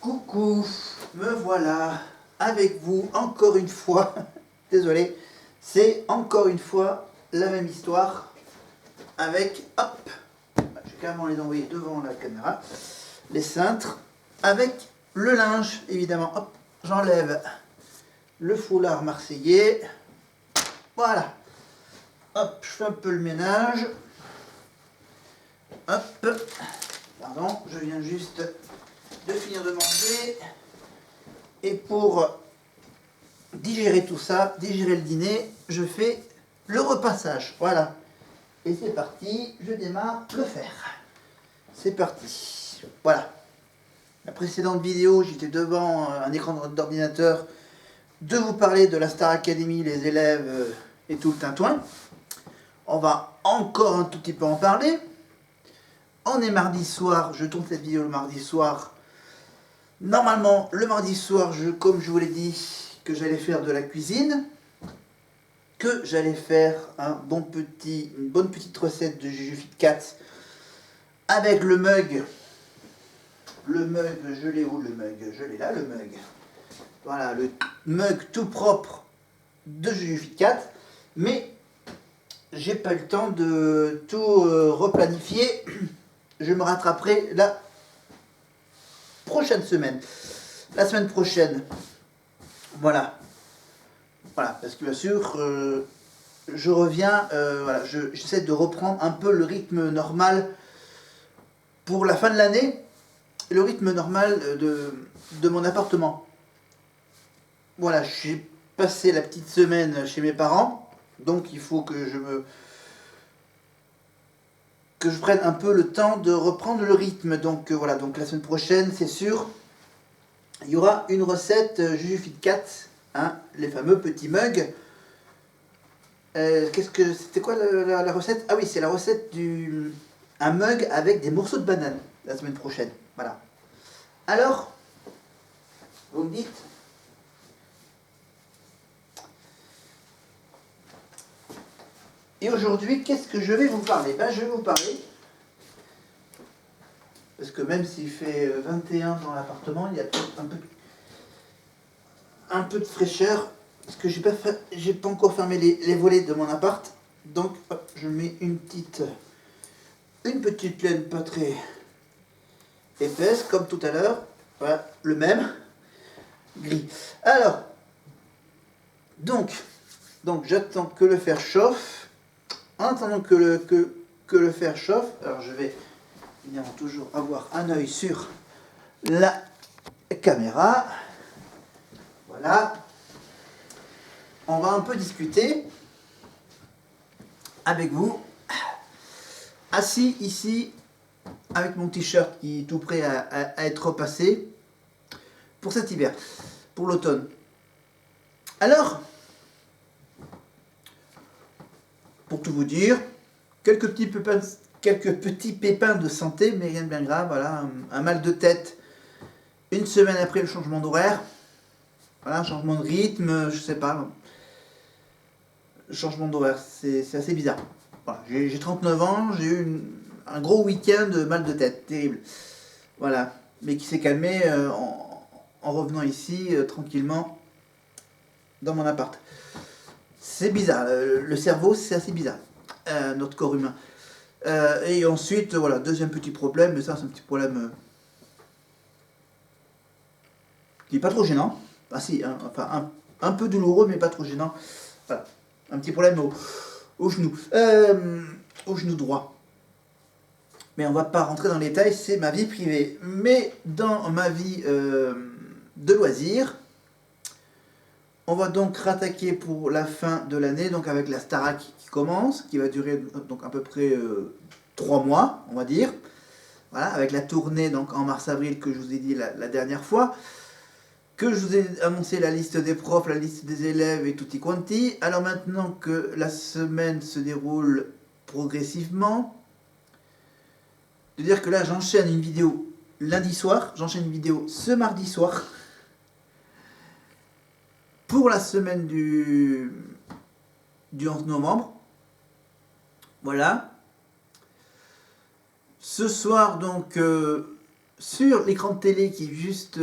Coucou, me voilà avec vous encore une fois. Désolé, c'est encore une fois la même histoire avec, hop, je vais carrément les envoyer devant la caméra, les cintres, avec le linge, évidemment. Hop, j'enlève le foulard marseillais. Voilà. Hop, je fais un peu le ménage. Hop, pardon, je viens juste de finir de manger. Et pour digérer tout ça, digérer le dîner, je fais le repassage. Voilà. Et c'est parti, je démarre le fer. C'est parti. Voilà. La précédente vidéo, j'étais devant un écran d'ordinateur de vous parler de la Star Academy, les élèves et tout le tintouin. On va encore un tout petit peu en parler. On est mardi soir, je tourne cette vidéo le mardi soir. Normalement, le mardi soir, comme je vous l'ai dit, que j'allais faire de la cuisine, que j'allais faire une bonne petite recette de Juju Fit Cat avec le mug. Le mug, je l'ai où le mug? Je l'ai là, le mug. Voilà, le mug tout propre de Juju Fit Cat. Mais j'ai pas eu le temps de tout replanifier. Je me rattraperai la prochaine semaine. La semaine prochaine. Voilà. Voilà, parce que bien sûr, je reviens, voilà, j'essaie de reprendre un peu le rythme normal pour la fin de l'année, le rythme normal de mon appartement. Voilà, j'ai passé la petite semaine chez mes parents, donc il faut que je prenne un peu le temps de reprendre le rythme. Donc voilà, donc la semaine prochaine, c'est sûr, il y aura une recette Juju Fit Cat, hein, les fameux petits mugs. C'était quoi la recette? Ah oui, c'est la recette un mug avec des morceaux de banane la semaine prochaine. Voilà. Alors, vous me dites, et aujourd'hui, qu'est-ce que je vais vous parler? Ben, je vais vous parler, parce que même s'il fait 21 dans l'appartement, il y a peut-être un peu de fraîcheur, parce que j'ai pas encore fermé les volets de mon appart. Donc, hop, je mets une petite laine pas très épaisse, comme tout à l'heure. Voilà, le même gris. Alors, donc j'attends que le fer chauffe. En attendant que le fer chauffe, alors je vais évidemment toujours avoir un œil sur la caméra. Voilà. On va un peu discuter avec vous. Assis ici, avec mon t-shirt qui est tout prêt à être repassé pour cet hiver, pour l'automne. Alors, pour tout vous dire, quelques petits pépins de santé, mais rien de bien grave. Voilà, un mal de tête une semaine après le changement d'horaire. Voilà, changement de rythme, je sais pas. Changement d'horaire, c'est assez bizarre. Voilà, j'ai 39 ans, j'ai eu un gros week-end de mal de tête, terrible. Voilà, mais qui s'est calmé en revenant ici tranquillement dans mon appart. C'est bizarre, le cerveau c'est assez bizarre, notre corps humain. Et ensuite, voilà, deuxième petit problème, mais ça c'est un petit problème qui n'est pas trop gênant. Ah si, hein, enfin un peu douloureux mais pas trop gênant. Voilà, un petit problème au genou. Au genou droit. Mais on va pas rentrer dans les détails, c'est ma vie privée. Mais dans ma vie de loisirs, on va donc rattaquer pour la fin de l'année, donc avec la Starac qui commence, qui va durer donc à peu près 3 mois, on va dire. Voilà, avec la tournée donc en mars-avril que je vous ai dit la dernière fois, que je vous ai annoncé la liste des profs, la liste des élèves et tutti quanti. Alors maintenant que la semaine se déroule progressivement, de dire que là j'enchaîne une vidéo lundi soir, j'enchaîne une vidéo ce mardi soir, pour la semaine du 11 novembre. Voilà. Ce soir, donc, sur l'écran de télé qui est juste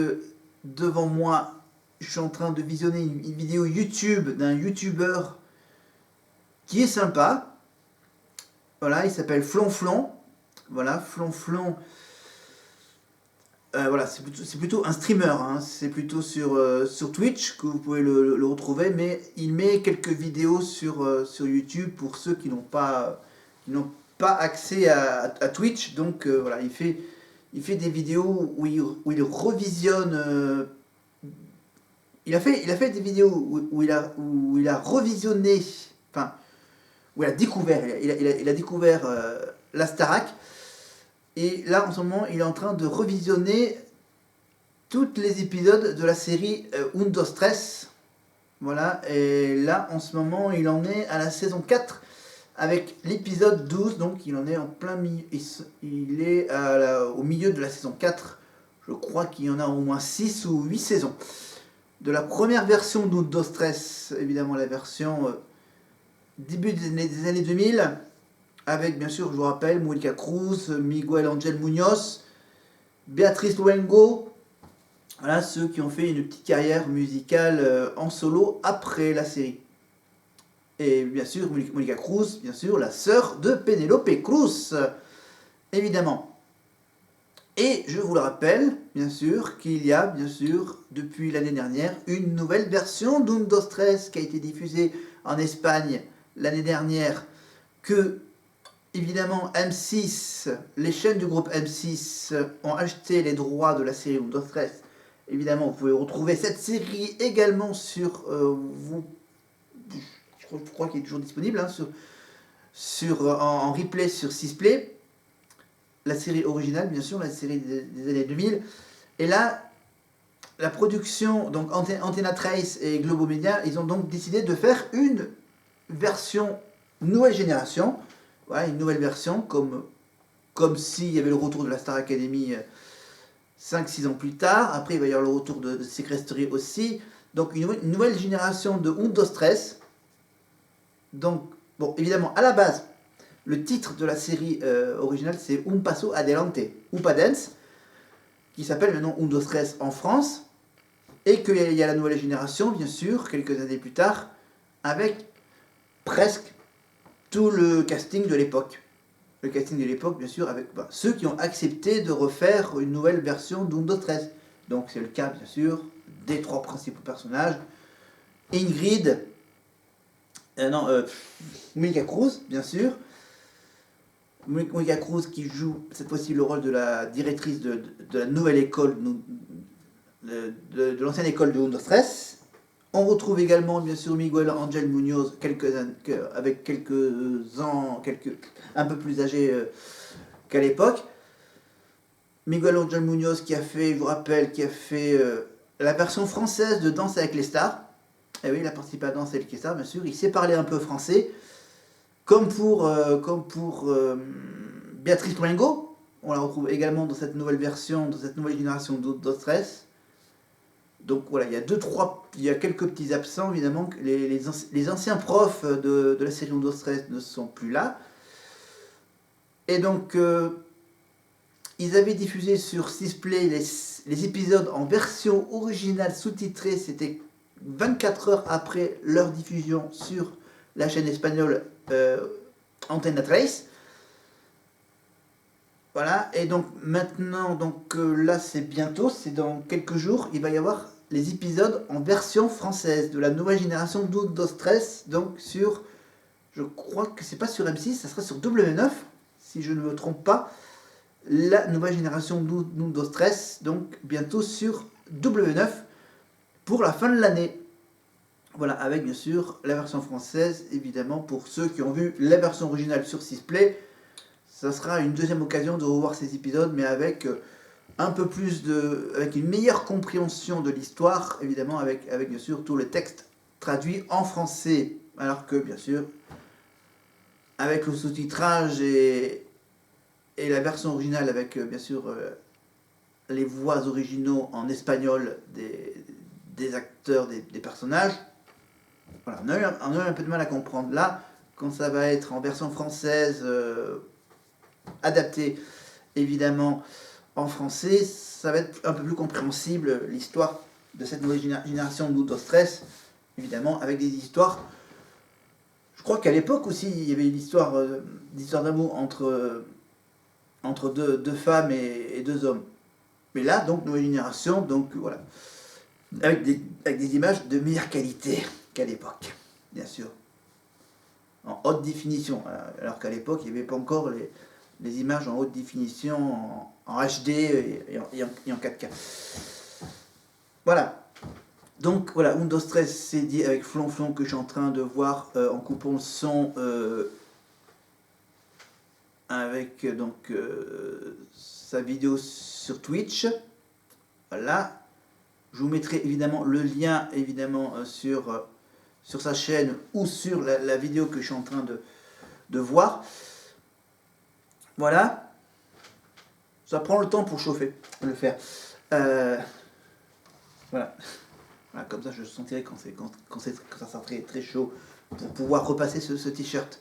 devant moi, je suis en train de visionner une vidéo YouTube d'un youtubeur qui est sympa. Voilà, il s'appelle Flonflon. Voilà, Flonflon. Voilà, c'est plutôt un streamer, hein. C'est plutôt sur Twitch que vous pouvez le retrouver, mais il met quelques vidéos sur YouTube pour ceux qui n'ont pas accès à Twitch. Donc voilà, il fait des vidéos où il revisionne. Il a fait des vidéos où il a revisionné, enfin, où il a découvert, il a découvert la Starac. Et là, en ce moment, il est en train de revisionner tous les épisodes de la série Un, Dos, Tres. Voilà, et là, en ce moment, il en est à la saison 4 avec l'épisode 12. Donc, il en est en plein milieu. Il est au milieu de la saison 4. Je crois qu'il y en a au moins 6 ou 8 saisons. De la première version d'Un, Dos, Tres, évidemment, la version début des années 2000. Avec, bien sûr, je vous rappelle, Monica Cruz, Miguel Angel Munoz, Beatriz Luengo. Voilà, ceux qui ont fait une petite carrière musicale en solo après la série. Et bien sûr, Monica Cruz, bien sûr, la sœur de Penélope Cruz, évidemment. Et je vous le rappelle, bien sûr, qu'il y a, bien sûr, depuis l'année dernière, une nouvelle version d'Un, Dos, Tres qui a été diffusée en Espagne l'année dernière, que évidemment, M6, les chaînes du groupe M6 ont acheté les droits de la série Un, Dos, Tres. Évidemment, vous pouvez retrouver cette série également sur je crois qu'il est toujours disponible, hein, en replay sur Sisplay. La série originale, bien sûr, la série des années 2000. Et là, la production, donc Antena Trace et Globomedia, ils ont donc décidé de faire une version nouvelle génération. Voilà, une nouvelle version, comme s'il y avait le retour de la Star Academy 5-6 ans plus tard. Après, il va y avoir le retour de Secret Story aussi. Donc, une nouvelle génération de Un, Dos, Tres. Donc, bon, évidemment, à la base, le titre de la série originale, c'est Un Paso Adelante, Upa Dance, qui s'appelle maintenant Un, Dos, Tres en France. Et qu'il y a la nouvelle génération, bien sûr, quelques années plus tard, avec presque tout le casting de l'époque. Le casting de l'époque, bien sûr, avec ceux qui ont accepté de refaire une nouvelle version d'Un, Dos, Tres. Donc c'est le cas, bien sûr, des 3 principaux personnages. Ingrid, Monica Cruz, bien sûr. Monica Cruz qui joue cette fois-ci le rôle de la directrice de la nouvelle école, de l'ancienne école de Un, Dos, Tres. On retrouve également, bien sûr, Miguel Angel Munoz, avec quelques ans, un peu plus âgé qu'à l'époque. Miguel Angel Munoz qui a fait, je vous rappelle, la version française de Danse avec les stars. Et oui, il a participé à Danse avec les stars, bien sûr. Il sait parler un peu français. Comme pour Beatriz Luengo. On la retrouve également dans cette nouvelle version, dans cette nouvelle génération d'Dos Tres. Donc voilà, il y a quelques petits absents, évidemment. Les anciens profs de la série Dos Tres ne sont plus là. Et donc, ils avaient diffusé sur Sisplay les épisodes en version originale sous-titrée. C'était 24 heures après leur diffusion sur la chaîne espagnole Antena Trace. Voilà, et donc maintenant, là c'est bientôt, c'est dans quelques jours, il va y avoir les épisodes en version française de la nouvelle génération d'Un, Dos, Tres, donc je crois que c'est pas sur M6, ça sera sur W9, si je ne me trompe pas, la nouvelle génération d'Un, Dos, Tres, donc bientôt sur W9 pour la fin de l'année. Voilà, avec bien sûr la version française, évidemment, pour ceux qui ont vu la version originale sur Sisplay. Ça sera une deuxième occasion de revoir ces épisodes, mais avec un peu plus avec une meilleure compréhension de l'histoire, évidemment, avec bien sûr tout le texte traduit en français, alors que bien sûr, avec le sous-titrage et la version originale, avec bien sûr les voix originaux en espagnol des acteurs, des personnages, voilà, on a eu un peu de mal à comprendre. Là, quand ça va être en version française, adapté évidemment en français, ça va être un peu plus compréhensible, l'histoire de cette nouvelle génération de Windows 13, évidemment, avec des histoires. Je crois qu'à l'époque aussi, il y avait une histoire d'amour entre deux femmes et deux hommes. Mais là, donc, nouvelle génération, donc voilà, avec des images de meilleure qualité qu'à l'époque, bien sûr. En haute définition, alors qu'à l'époque, il n'y avait pas encore les images en haute définition, en HD et en 4K. Voilà. Donc voilà, Windows 13 c'est dit avec Flonflon que je suis en train de voir en coupant le son avec donc sa vidéo sur Twitch. Voilà. Je vous mettrai évidemment le lien évidemment sur sa chaîne ou sur la vidéo que je suis en train de voir. Voilà. Ça prend le temps pour chauffer, le faire. Voilà. Voilà, comme ça je sentirai quand ça sera très, très chaud pour pouvoir repasser ce t-shirt.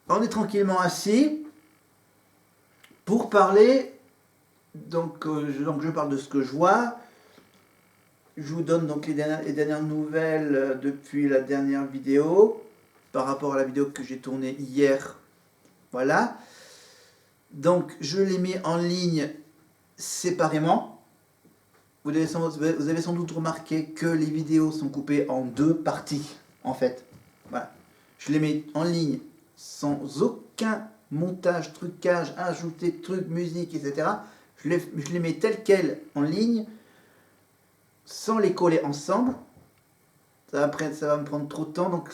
On est tranquillement assis pour parler. Donc je parle de ce que je vois. Je vous donne donc les dernières nouvelles depuis la dernière vidéo par rapport à la vidéo que j'ai tournée hier. Voilà. Donc je les mets en ligne séparément. Vous avez sans doute remarqué que les vidéos sont coupées en deux parties, en fait. Voilà. Je les mets en ligne sans aucun montage, trucage, ajouter trucs, musique, etc. Je les mets telles quelles en ligne, sans les coller ensemble. Ça va me prendre trop de temps, donc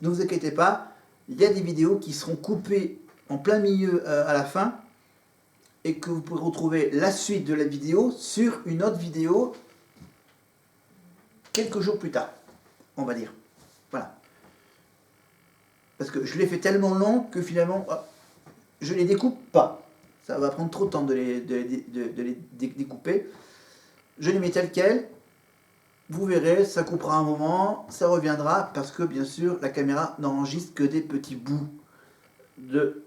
ne vous inquiétez pas. Il y a des vidéos qui seront coupées en plein milieu à la fin, et que vous pourrez retrouver la suite de la vidéo sur une autre vidéo quelques jours plus tard, on va dire. Voilà. Parce que je l'ai fait tellement long que finalement, je ne les découpe pas. Ça va prendre trop de temps de les découper. Je les mets telles quelles. Vous verrez, ça coupera un moment, ça reviendra, parce que bien sûr, la caméra n'enregistre que des petits bouts de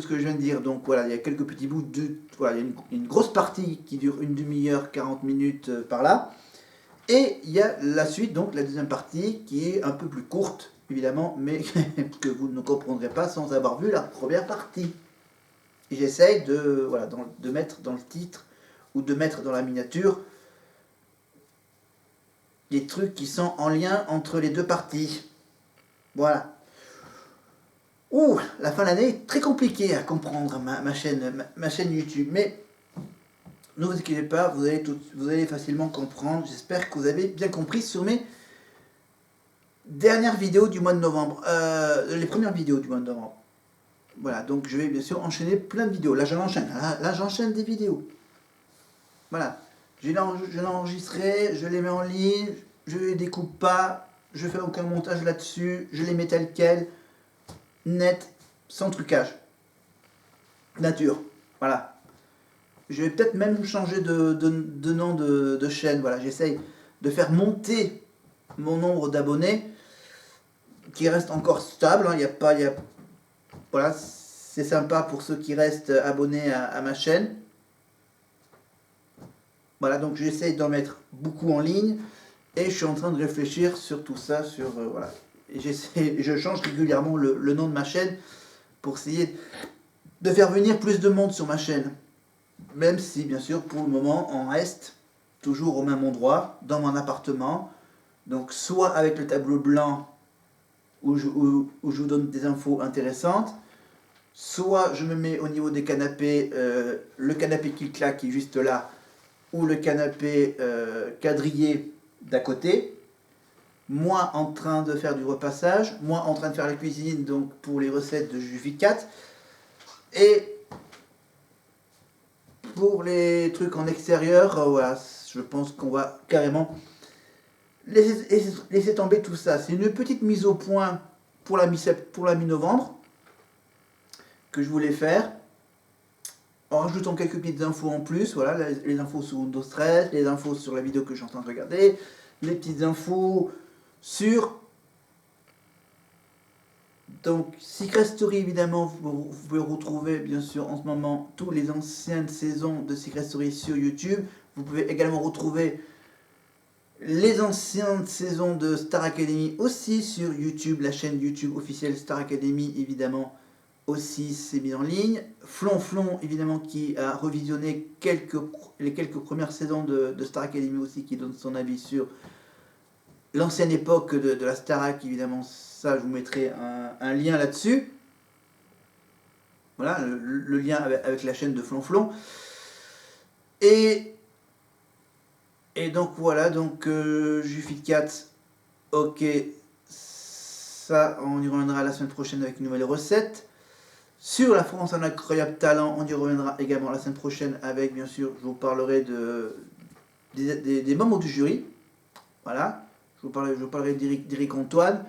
ce que je viens de dire. Donc voilà, il y a quelques petits bouts voilà, il y a une grosse partie qui dure une demi-heure, 40 minutes par là. Et il y a la suite, donc la deuxième partie, qui est un peu plus courte, évidemment, mais que vous ne comprendrez pas sans avoir vu la première partie. Et j'essaye de mettre dans le titre ou de mettre dans la miniature les trucs qui sont en lien entre les deux parties. Voilà. Ouh, la fin de l'année est très compliquée à comprendre, ma chaîne YouTube. Mais ne vous inquiétez pas, vous allez facilement comprendre. J'espère que vous avez bien compris sur mes dernières vidéos du mois de novembre. Les premières vidéos du mois de novembre. Voilà, donc je vais bien sûr enchaîner plein de vidéos. Là, j'enchaîne des vidéos. Voilà. Je l'ai enregistré, je les mets en ligne, je les découpe pas, je fais aucun montage là-dessus, je les mets telles quelles. Net, sans trucage. Nature. Voilà. Je vais peut-être même changer de nom de chaîne. Voilà, j'essaye de faire monter mon nombre d'abonnés qui reste encore stable. Hein. Voilà, c'est sympa pour ceux qui restent abonnés à ma chaîne. Voilà, donc j'essaye d'en mettre beaucoup en ligne et je suis en train de réfléchir sur tout ça, voilà. Et je change régulièrement le nom de ma chaîne pour essayer de faire venir plus de monde sur ma chaîne. Même si, bien sûr, pour le moment, on reste toujours au même endroit, dans mon appartement. Donc, soit avec le tableau blanc où je vous donne des infos intéressantes, soit je me mets au niveau des canapés, le canapé qui claque qui est juste là, ou le canapé quadrillé d'à côté. Moi en train de faire du repassage, moi en train de faire la cuisine donc pour les recettes de Juvi 4, et pour les trucs en extérieur, voilà, je pense qu'on va carrément laisser tomber tout ça. C'est une petite mise au point pour la mi-novembre que je voulais faire, en rajoutant quelques petites infos en plus. Voilà, les infos sur Windows 13, les infos sur la vidéo que je suis en train de regarder, les petites infos sur Donc, Secret Story, évidemment, vous pouvez retrouver, bien sûr, en ce moment, toutes les anciennes saisons de Secret Story sur YouTube. Vous pouvez également retrouver les anciennes saisons de Star Academy aussi sur YouTube, la chaîne YouTube officielle Star Academy, évidemment, aussi c'est mis en ligne. Flonflon, évidemment, qui a revisionné les quelques premières saisons de Star Academy aussi, qui donne son avis sur l'ancienne époque de la Starac, évidemment, ça je vous mettrai un lien là-dessus. Voilà, le lien avec la chaîne de Flonflon. Et donc voilà, donc Jufit4, ok, ça on y reviendra la semaine prochaine avec une nouvelle recette. Sur la France un incroyable talent, on y reviendra également la semaine prochaine avec, bien sûr, je vous parlerai des membres du jury. Voilà, je vous parlerai d'Éric Antoine,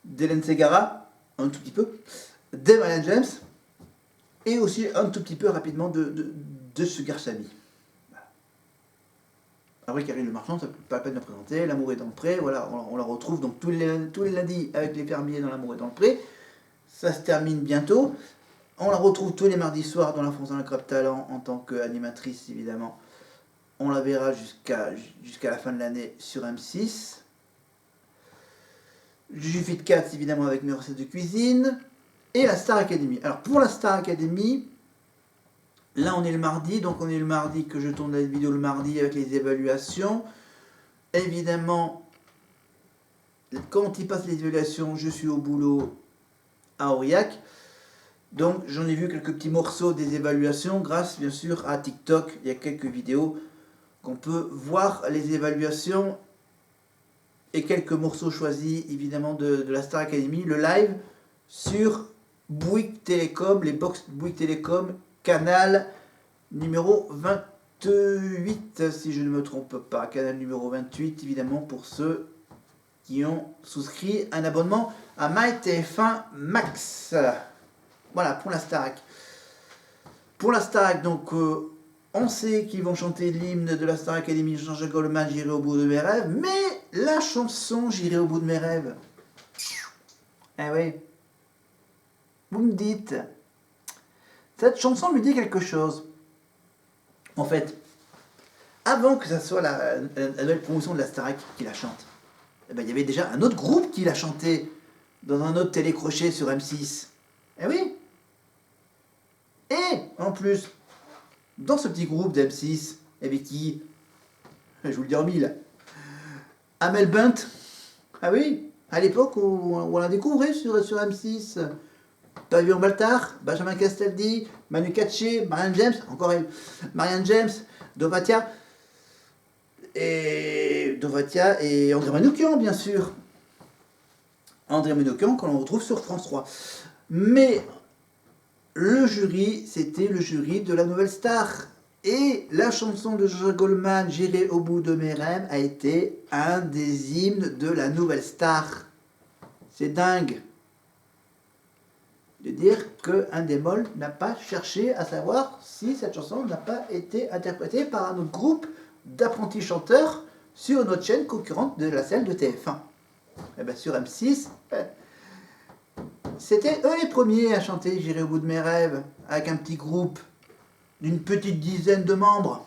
d'Hélène Ségara, un tout petit peu, de Marianne James, et aussi un tout petit peu rapidement de Sugar Sammy. Voilà. Après Karine Le Marchand, ça ne peut pas la peine de présenter, L'amour est dans le pré, voilà, on la retrouve donc tous les lundis avec les fermiers dans L'amour est dans le pré. Ça se termine bientôt. On la retrouve tous les mardis soirs dans La France Incroyable Talent en tant qu'animatrice, évidemment. On la verra jusqu'à la fin de l'année sur M6. Jufit4, évidemment, avec mes recettes de cuisine. Et la Star Academy. Alors, pour la Star Academy, là, on est le mardi. Donc, on est le mardi que je tourne la vidéo le mardi avec les évaluations. Évidemment, quand il passe les évaluations, je suis au boulot à Aurillac. Donc, j'en ai vu quelques petits morceaux des évaluations grâce, bien sûr, à TikTok. Il y a quelques vidéos qu'on peut voir les évaluations et quelques morceaux choisis, évidemment, de la Star Academy. Le live sur Bouygues Télécom, les box Bouygues Télécom, canal numéro 28, si je ne me trompe pas. Canal numéro 28, évidemment, pour ceux qui ont souscrit un abonnement à MyTF1 Max. Voilà, pour la Starac. Pour la Starac, donc, on sait qu'ils vont chanter l'hymne de la Star Academy, Jean-Jacques Goldman, J'irai au bout de mes rêves, mais la chanson J'irai au bout de mes rêves, eh oui, vous me dites, cette chanson me dit quelque chose. En fait, avant que ça soit la nouvelle promotion de la Starac qui la chante, eh ben, il y avait déjà un autre groupe qui l'a chanté dans un autre télécrochet sur M6. Eh oui. Et, en plus, dans ce petit groupe d'M6, il y avait qui? Je vous le dis en mille. Amel Bent. Ah oui, à l'époque où on la découvrait sur M6. Pavillon Baltard, Benjamin Castaldi, Manu Katché, Marianne James, encore elle, Marianne James, Dovatia et André Manoukian, bien sûr. André Manoukian, qu'on retrouve sur France 3. Mais le jury, c'était le jury de la Nouvelle Star. Et la chanson de Jean-Jacques Goldman, J'irai au bout de mes rêves, a été un des hymnes de la Nouvelle Star. C'est dingue de dire qu'un démol n'a pas cherché à savoir si cette chanson n'a pas été interprétée par un autre groupe d'apprentis chanteurs sur notre chaîne concurrente de la celle de TF1. Et bien sur M6, c'était eux les premiers à chanter J'irai au bout de mes rêves, avec un petit groupe d'une petite dizaine de membres,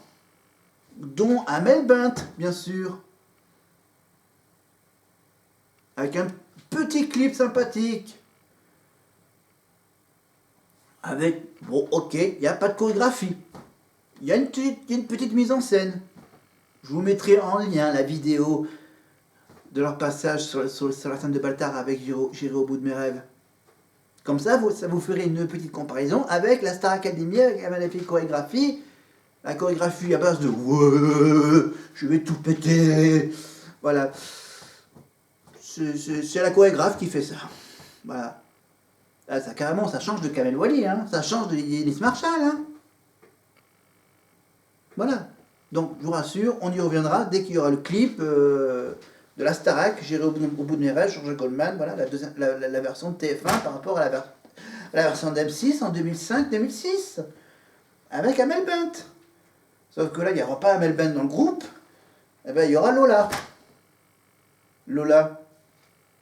dont Amel Bent, bien sûr, avec un petit clip sympathique, avec, bon ok, il n'y a pas de chorégraphie, il y a une petite mise en scène. Je vous mettrai en lien la vidéo de leur passage sur la scène de Baltard avec J'irai au bout de mes rêves. Comme ça vous ferez une petite comparaison avec la Star Academy, avec la magnifique chorégraphie. La chorégraphie à base de ouais, je vais tout péter. Voilà. C'est la chorégraphe qui fait ça. Voilà. Là, ça carrément, ça change de Kamel Wally, hein. Ça change de Yanis Marshall, hein. Voilà. Donc, je vous rassure, on y reviendra dès qu'il y aura le clip de la Starac, J'irai au bout de mes rêves, Jean-Jacques Goldman, voilà, la version de TF1 par rapport à la version d'M6 en 2005-2006, avec Amel Bent. Sauf que là, il n'y aura pas Amel Bent dans le groupe, eh ben, il y aura Lola. Lola.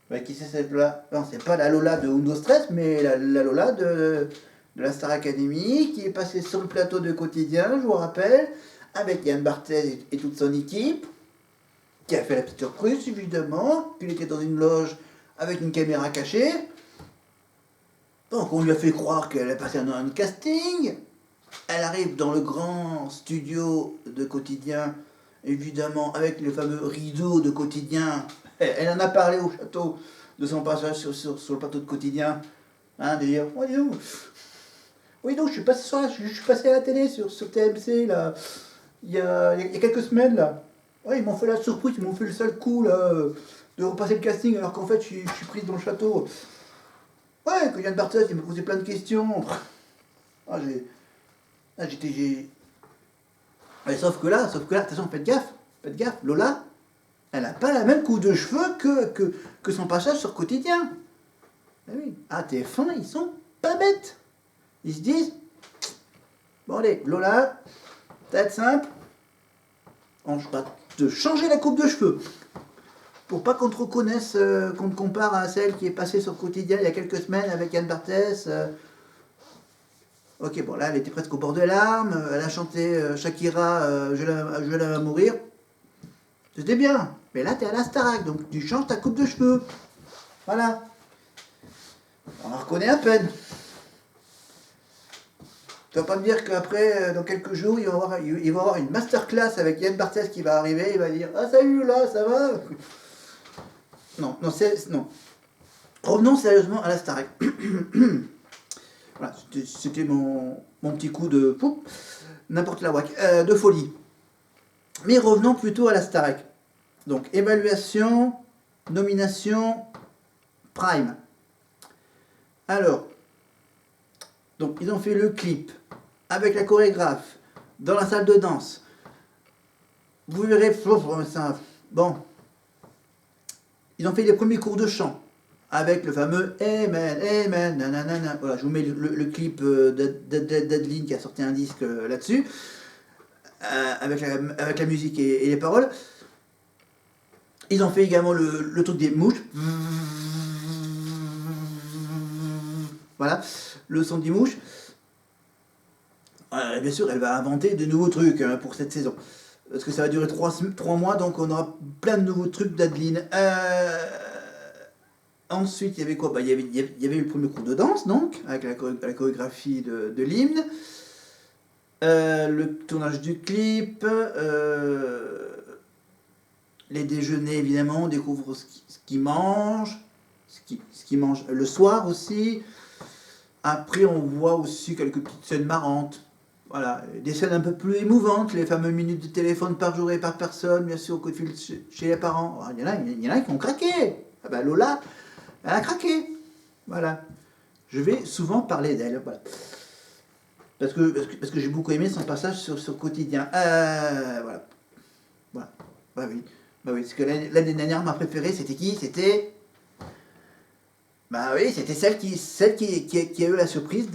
Bah, qui c'est cette Lola? Non, c'est pas la Lola de Windows 13, mais la Lola de la Star Academy, qui est passée sur le plateau de Quotidien, je vous rappelle, avec Yann Barthès et toute son équipe, qui a fait la petite surprise, évidemment, qu'il était dans une loge avec une caméra cachée. Donc on lui a fait croire qu'elle est passée un casting. Elle arrive dans le grand studio de Quotidien, évidemment, avec le fameux rideau de Quotidien. Elle en a parlé au château de son passage sur le plateau de Quotidien. Hein, de dire, oh, dis donc, oui, donc je suis passé, je suis passé à la télé sur TMC, là, il y a quelques semaines, là. Ouais, ils m'ont fait la surprise, ils m'ont fait le sale coup, là, de repasser le casting, alors qu'en fait, je suis prise dans le château. Ouais, quand Yann Barthès, il m'a posé plein de questions. Ah, j'étais... Ouais, sauf que là, attention, faites gaffe, Lola, elle n'a pas la même coupe de cheveux que son passage sur Quotidien. Ah oui, à TF1, ils sont pas bêtes. Ils se disent, bon allez, Lola, ça va être simple, on va te changer la coupe de cheveux. Pour pas qu'on te reconnaisse, qu'on te compare à celle qui est passée sur Quotidien il y a quelques semaines avec Yann Barthès. Ok, bon là, elle était presque au bord de larmes, elle a chanté Shakira, je la mourir. C'était bien, mais là, t'es à la Starac, donc tu changes ta coupe de cheveux. Voilà. On la reconnaît à peine. Tu vas pas me dire qu'après, dans quelques jours, il va y avoir une masterclass avec Yann Barthès qui va arriver, il va dire « Ah salut là, ça va ?» Non, non. Revenons sérieusement à la Starac. Voilà, c'était mon petit coup de poup, n'importe la whack, de folie. Mais revenons plutôt à la Starac. Donc, évaluation, nomination, prime. Alors, donc ils ont fait le clip avec la chorégraphe dans la salle de danse. Vous verrez, ça, bon, ils ont fait les premiers cours de chant avec le fameux Amen, Amen, nanana. Voilà, je vous mets le clip d'Adeline qui a sorti un disque là-dessus, avec la musique et les paroles. Ils ont fait également le truc des mouches. Voilà, le son des mouches. Bien sûr, elle va inventer de nouveaux trucs pour cette saison. Parce que ça va durer 3 mois, donc on aura plein de nouveaux trucs d'Adeline. Ensuite, il y avait quoi? Il y avait eu le premier cours de danse, donc, avec la chorégraphie de l'hymne. Le tournage du clip. Les déjeuners, évidemment, on découvre ce qu'ils mangent. Ce qu'ils mangent le soir aussi. Après, on voit aussi quelques petites scènes marrantes. Voilà, des scènes un peu plus émouvantes, les fameuses minutes de téléphone par jour et par personne, bien sûr, au coup de fil chez les parents. Il y en a qui ont craqué. Ah ben Lola, elle a craqué. Voilà. Je vais souvent parler d'elle. Voilà. Parce que j'ai beaucoup aimé son passage sur Quotidien. Voilà. Voilà. Bah oui. Bah oui. Parce que l'année dernière, ma préférée, c'était qui? C'était... Bah oui, c'était celle qui a eu la surprise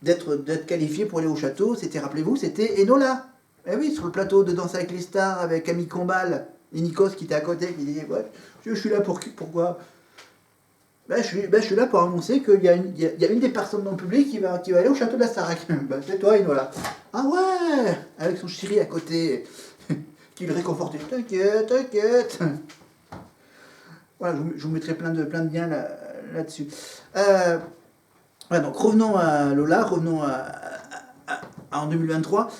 d'être qualifiée pour aller au château. C'était, rappelez-vous, c'était Enola. Eh oui, sur le plateau de Danse avec les stars, avec Camille Combal et Nikos qui était à côté, qui disait ouais, je suis là pourquoi? Je suis là pour annoncer qu'il y a une des personnes dans le public qui va aller au château de la Starac. C'est toi, Enola. Ah ouais, avec son chéri à côté, qui le réconfortait. T'inquiète, t'inquiète. Voilà, je vous mettrai plein de liens là-dessus. Voilà, donc revenons à Lola, revenons en 2023,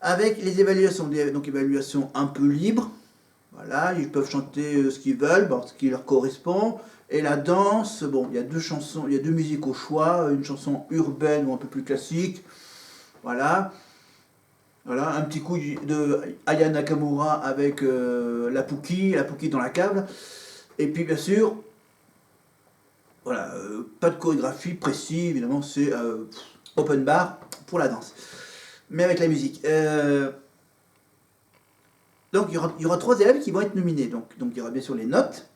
avec les évaluations. Donc évaluations un peu libres. Voilà, ils peuvent chanter ce qu'ils veulent, ce qui leur correspond. Et la danse, bon, il y a 2 chansons, il y a 2 musiques au choix, une chanson urbaine ou un peu plus classique. Voilà. Voilà, un petit coup de Aya Nakamura avec la Pookie dans la cave. Et puis bien sûr, voilà, pas de chorégraphie précise, évidemment, c'est open bar pour la danse. Mais avec la musique. Donc il y aura 3 élèves qui vont être nominés. Donc il y aura bien sûr les notes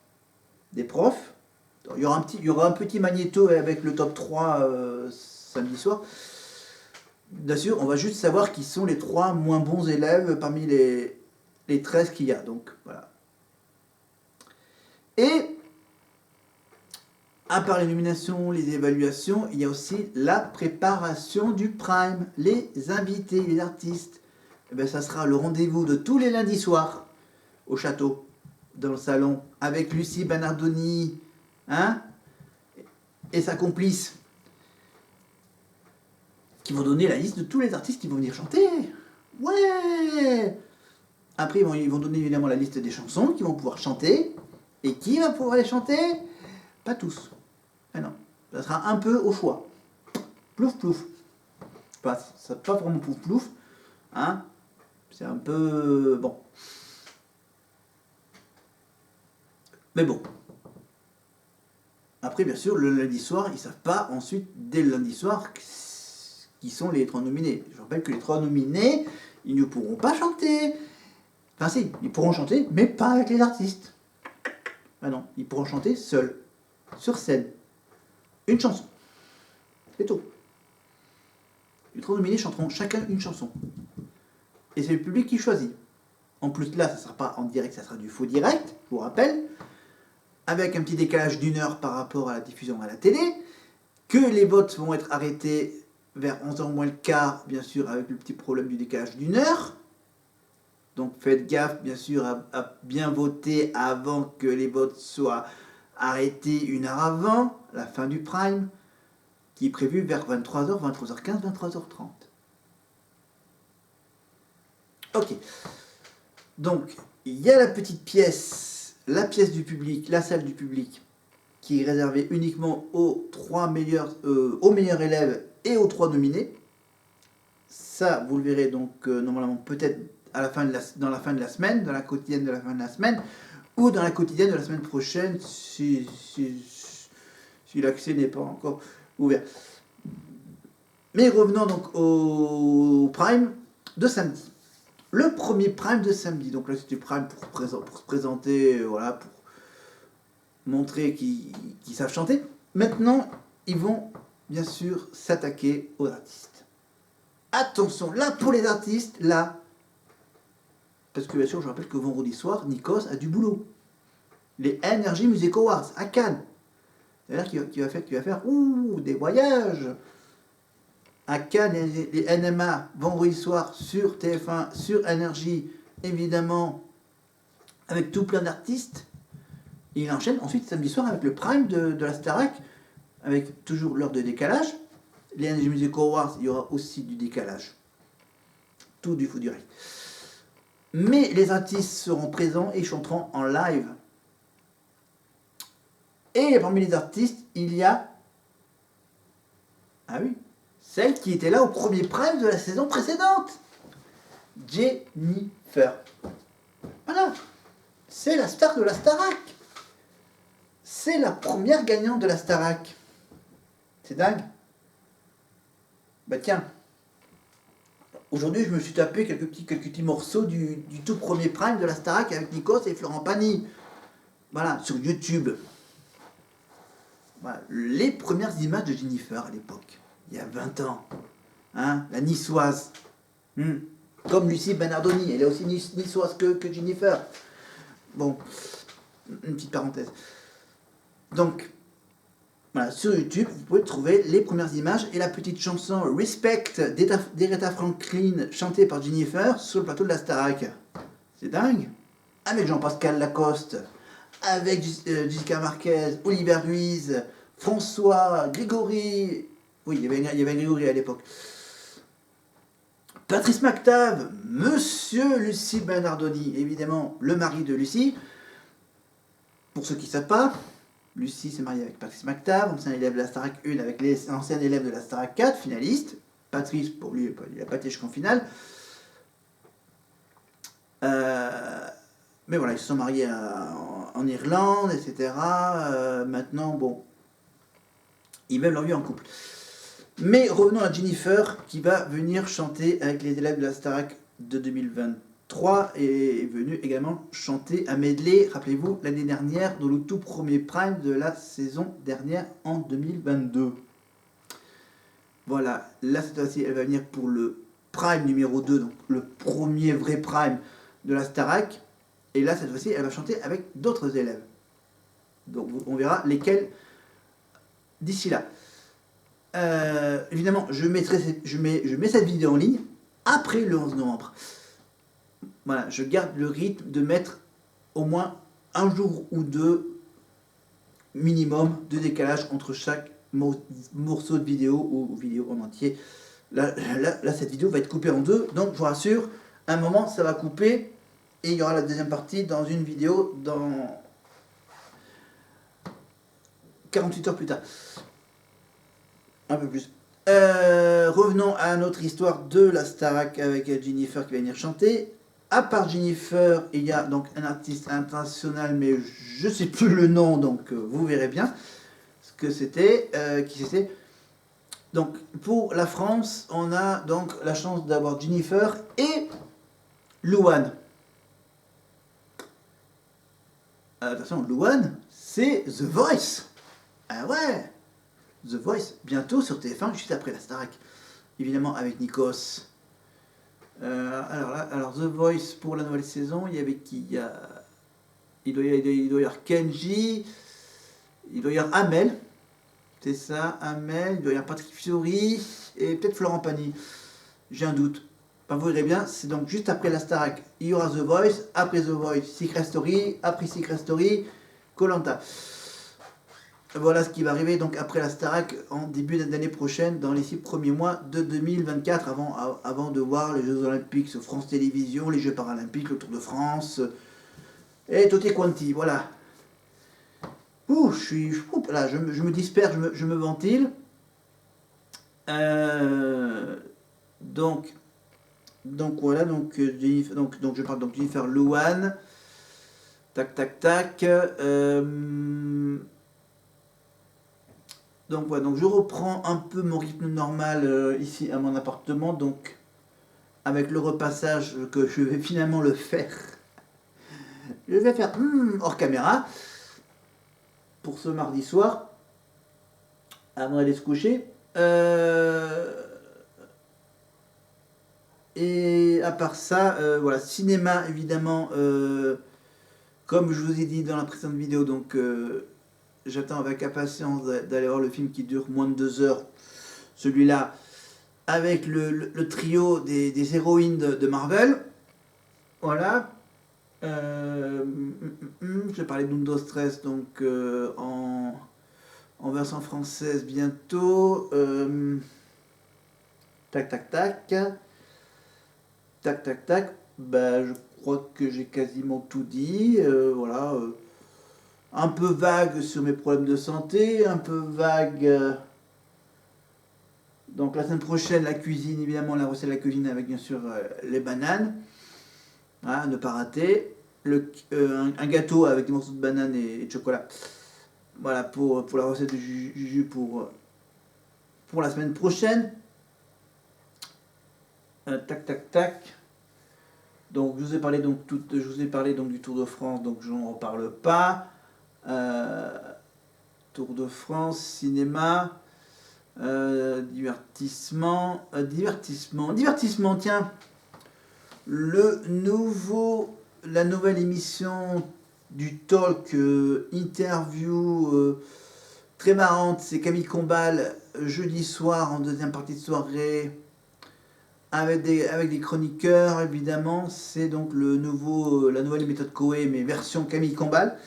des profs. Il y aura un petit magnéto avec le top 3 samedi soir. Bien sûr, on va juste savoir qui sont les 3 moins bons élèves parmi les 13 qu'il y a. Donc voilà. Et à part les nominations, les évaluations, il y a aussi la préparation du prime, les invités, les artistes. Et bien, ça sera le rendez-vous de tous les lundis soirs au château, dans le salon, avec Lucie Bernardoni, hein, et sa complice, qui vont donner la liste de tous les artistes qui vont venir chanter. Ouais. Après, ils vont donner évidemment la liste des chansons qu'ils vont pouvoir chanter. Et qui va pouvoir les chanter? Pas tous. Ah non, ça sera un peu au choix. Plouf plouf. C'est pas vraiment plouf plouf. Hein, c'est un peu... bon. Mais bon. Après, bien sûr, le lundi soir, ils ne savent pas ensuite, dès le lundi soir, qui sont les 3 nominés. Je rappelle que les 3 nominés, ils ne pourront pas chanter. Enfin si, ils pourront chanter, mais pas avec les artistes. Ah non, ils pourront chanter seuls, sur scène. Une chanson. C'est tout. Les 3 nominés chanteront chacun une chanson. Et c'est le public qui choisit. En plus là, ça ne sera pas en direct, ça sera du faux direct, je vous rappelle, avec un petit décalage d'1 heure par rapport à la diffusion à la télé, que les votes vont être arrêtés vers 11h moins le quart, bien sûr, avec le petit problème du décalage d'1 heure. Donc faites gaffe, bien sûr, à bien voter avant que les votes soient arrêtés 1 heure avant la fin du prime, qui est prévu vers 23h, 23h15, 23h30. Ok. Donc, il y a la petite pièce, la pièce du public, la salle du public, qui est réservée uniquement aux meilleurs élèves et aux 3 nominés. Ça, vous le verrez donc normalement peut-être dans la fin de la semaine, dans la quotidienne de la fin de la semaine, ou dans la quotidienne de la semaine prochaine, si l'accès n'est pas encore ouvert. Mais revenons donc au prime de samedi. Le premier prime de samedi, donc là c'était prime pour se présenter, voilà, pour montrer qu'ils savent chanter. Maintenant, ils vont bien sûr s'attaquer aux artistes. Attention, là pour les artistes, là, parce que bien sûr je rappelle que vendredi soir, Nikos a du boulot. Les Energy Music Awards à Cannes. C'est-à-dire qu'il va faire des voyages à Cannes, les NMA, vendredi soir sur TF1, sur Energy, évidemment, avec tout plein d'artistes. Et il enchaîne ensuite samedi soir avec le prime de la Starac, avec toujours l'heure de décalage. Les Energy Music Awards, il y aura aussi du décalage. Tout du fou direct. Mais les artistes seront présents et chanteront en live. Et parmi les artistes, il y a... ah oui, celle qui était là au premier prime de la saison précédente. Jennifer. Voilà. C'est la star de la Starac. C'est la première gagnante de la Starac. C'est dingue. Bah tiens. Aujourd'hui, je me suis tapé quelques petits morceaux du tout premier prime de la Starac avec Nikos et Florent Pagny. Voilà, sur YouTube. Voilà, les premières images de Jennifer à l'époque, il y a 20 ans. Hein, la niçoise. Comme Lucie Bernardoni, elle est aussi niçoise que Jennifer. Bon, une petite parenthèse. Donc, voilà, sur YouTube, vous pouvez trouver les premières images et la petite chanson Respect d'Aretha Franklin chantée par Jennifer sur le plateau de la Starac. C'est dingue. Avec Jean-Pascal Lacoste, avec Jessica Marquez, Olivier Ruiz, François, Grégory. Oui, il y avait Grégory à l'époque. Patrice McTav, Monsieur Lucie Bernardoni, évidemment le mari de Lucie. Pour ceux qui ne savent pas, Lucie s'est mariée avec Patrice McTav, ancien élève de la Starac 1 avec les anciens élèves de la Starac 4, finaliste. Patrice, pour lui, il n'a pas été jusqu'en finale. Mais voilà, ils se sont mariés en Irlande, etc. Maintenant, bon, ils mènent leur vie en couple. Mais revenons à Jennifer, qui va venir chanter avec les élèves de la Starac de 2023 et est venue également chanter à Medley, rappelez-vous, l'année dernière, dans le tout premier prime de la saison dernière en 2022. Voilà, là cette fois-ci, elle va venir pour le prime numéro 2, donc le premier vrai prime de la Starac. Et là, cette fois-ci, elle va chanter avec d'autres élèves. Donc on verra lesquels d'ici là. Évidemment, je mets cette vidéo en ligne après le 11 novembre. Voilà, je garde le rythme de mettre au moins un jour ou deux minimum de décalage entre chaque morceau de vidéo ou vidéo en entier. Là, cette vidéo va être coupée en deux, donc je vous rassure, à un moment ça va couper et il y aura la deuxième partie dans une vidéo dans 48 heures plus tard. Un peu plus. Revenons à notre histoire de la Starac avec Jennifer qui va venir chanter. À part Jennifer, il y a donc un artiste international, mais je ne sais plus le nom, donc vous verrez bien ce que c'était, qui c'était. Donc pour la France, on a donc la chance d'avoir Jennifer et Louane. Attention, Louane, c'est The Voice. Ah ouais, The Voice, bientôt sur TF1, juste après la Starac. Évidemment avec Nikos. Alors The Voice pour la nouvelle saison, il y avait qui? Il doit y avoir Kenji, il doit y avoir Amel, c'est ça, Amel, il doit y avoir Patrick Fiori et peut-être Florent Pagny. J'ai un doute. Enfin, vous verrez bien, c'est donc juste après la Starac. Il y aura The Voice, après The Voice, Secret Story, après Secret Story, Koh-Lanta. Voilà ce qui va arriver donc après la Starac en début d'année prochaine, dans les 6 premiers mois de 2024, avant de voir les Jeux Olympiques sur France Télévisions, les Jeux Paralympiques, le Tour de France, et tutti quanti, voilà. Ouh, là, je me disperse, je me ventile. Donc voilà, donc je parle donc Jennifer Louane. Tac, tac, tac. Donc voilà, donc je reprends un peu mon rythme normal ici à mon appartement, donc avec le repassage que je vais finalement le faire. Je vais faire hors caméra pour ce mardi soir, avant d'aller se coucher. Et à part ça, voilà, cinéma évidemment, comme je vous ai dit dans la précédente vidéo, donc j'attends avec impatience d'aller voir le film qui dure moins de 2 heures, celui-là, avec le trio des héroïnes de Marvel. Voilà. Je vais parler d'Undo Stress donc en version française bientôt. Tac tac tac. Tac tac tac. Bah, je crois que j'ai quasiment tout dit. Voilà. Un peu vague sur mes problèmes de santé, un peu vague. Donc la semaine prochaine, la cuisine, évidemment, la recette de la cuisine avec bien sûr les bananes. Voilà, ne pas rater. Un gâteau avec des morceaux de banane et de chocolat. Voilà pour la recette de Juju pour la semaine prochaine. Tac tac tac. Donc je vous ai parlé donc du Tour de France, donc je n'en reparle pas. Tour de France, cinéma, divertissement, tiens. La nouvelle émission du talk interview très marrante, c'est Camille Combal, jeudi soir en deuxième partie de soirée, avec des chroniqueurs évidemment. C'est donc la nouvelle méthode Coé, mais version Camille Combal,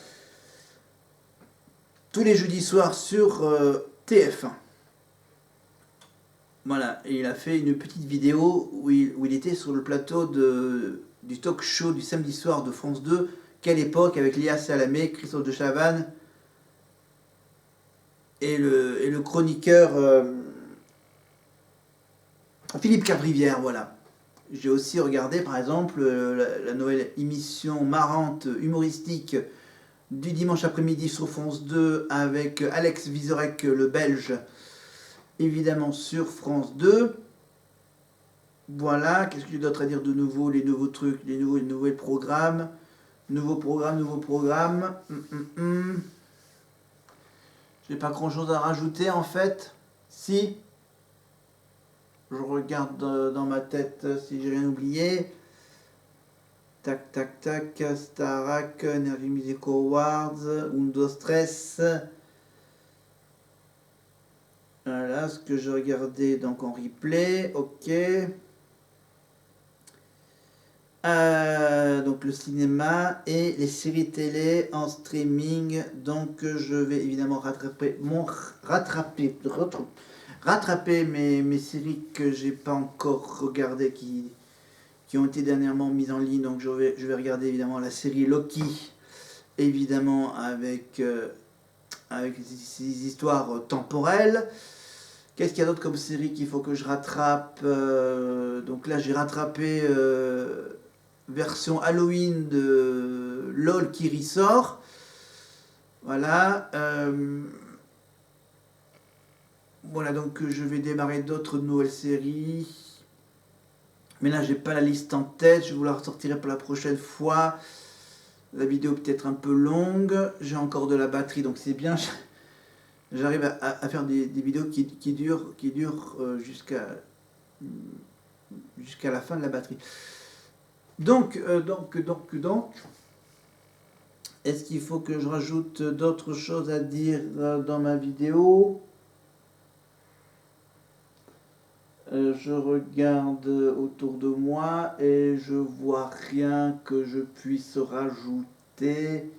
tous les jeudis soirs sur TF1. Voilà, et il a fait une petite vidéo où il était sur le plateau du talk show du samedi soir de France 2, Quelle époque, avec Léa Salamé, Christophe de Chavannes et le chroniqueur Philippe Cabrivière, voilà. J'ai aussi regardé par exemple la nouvelle émission marrante, humoristique du dimanche après-midi sur France 2 avec Alex Vizorek, le Belge, évidemment sur France 2. Voilà, qu'est-ce que j'ai d'autre à dire de nouveau? Les nouveaux trucs, les nouveaux programmes. Nouveau programme. J'ai pas grand chose à rajouter en fait. Si. Je regarde dans ma tête si j'ai rien oublié. Tac, tac, tac. Starak, Nervy Music Awards, Windows Stress. Voilà ce que je regardais donc en replay. Ok. Donc le cinéma et les séries télé en streaming. Donc je vais évidemment rattraper mes séries que j'ai pas encore regardées qui ont été dernièrement mises en ligne. Donc je vais regarder évidemment la série Loki, évidemment avec ces histoires temporelles. Qu'est-ce qu'il y a d'autre comme série qu'il faut que je rattrape? Donc là j'ai rattrapé version Halloween de LOL qui ressort. Voilà. Voilà, donc je vais démarrer d'autres nouvelles séries. Mais là, j'ai pas la liste en tête. Je vous la ressortirai pour la prochaine fois. La vidéo peut-être un peu longue. J'ai encore de la batterie, donc c'est bien. J'arrive à faire des vidéos qui durent jusqu'à la fin de la batterie. Donc, est-ce qu'il faut que je rajoute d'autres choses à dire dans ma vidéo? Je regarde autour de moi et je vois rien que je puisse rajouter.